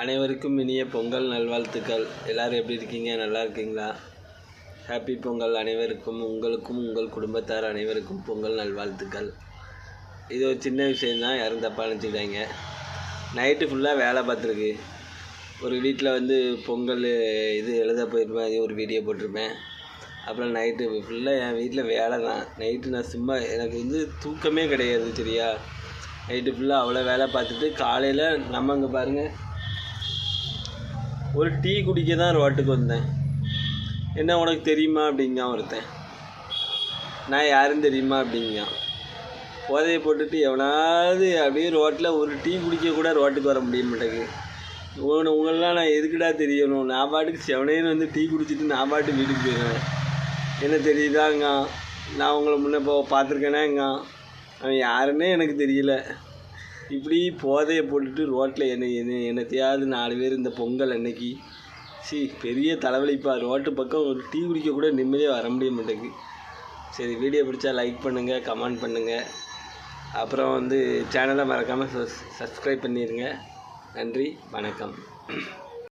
அனைவருக்கும் இனிய பொங்கல் நல்வாழ்த்துக்கள். எல்லோரும் எப்படி இருக்கீங்க? நல்லா இருக்கீங்களா? ஹாப்பி பொங்கல் அனைவருக்கும். உங்களுக்கும் உங்கள் குடும்பத்தார் அனைவருக்கும் பொங்கல் நல்வாழ்த்துக்கள். இது ஒரு சின்ன விஷயந்தான், யாரும் தப்பாக நினச்சிக்கிட்டாங்க. நைட்டு ஃபுல்லாக வேலை பார்த்துருக்கு. ஒரு வீட்டில் பொங்கல் இது எழுத போயிருப்பேன், அது ஒரு வீடியோ போட்டிருப்பேன். அப்புறம் நைட்டு ஃபுல்லாக என் வீட்டில் வேலை தான். நைட்டு நான் சும்மா எனக்கு தூக்கமே கிடையாது. சரியா, நைட்டு ஃபுல்லாக அவ்வளோ வேலை பார்த்துட்டு காலையில் நம்ம அங்கே பாருங்கள், ஒரு டீ குடிக்க தான் ரோட்டுக்கு வந்தேன். என்ன உனக்கு தெரியுமா அப்படிங்கான் ஒருத்தன். நான் யாரும் தெரியுமா அப்படிங்கான். போதையை போட்டுட்டு எவனாவது அப்படியே ரோட்டில் ஒரு டீ குடிக்க கூட ரோட்டுக்கு வர முடிய மாட்டேங்குது. உங்களெலாம் நான் எதுக்குடா தெரியணும்? நான் பாட்டுக்கு செவனேன்னு டீ குடிச்சிட்டு நான் பாட்டு வீட்டுக்கு போயிடுவேன். என்ன தெரியுதாங்க? நான் உங்களை முன்னே பார்த்துருக்கேனாங்க? அவன் யாருன்னே எனக்கு தெரியல. இப்படி போதையை போட்டுட்டு ரோட்டில் என்னத்தையாவது 4 பேர் இந்த பொங்கல் அன்னைக்கு பெரிய தலைவலிப்பா. ரோட்டு பக்கம் ஒரு டீ குடிக்க கூட நிம்மதியாக வர முடிய மாட்டேங்குது. சரி, வீடியோ பிடிச்சா லைக் பண்ணுங்கள், கமெண்ட் பண்ணுங்கள். அப்புறம் சேனலை மறக்காமல் சப்ஸ்கிரைப் பண்ணிடுங்க. நன்றி, வணக்கம்.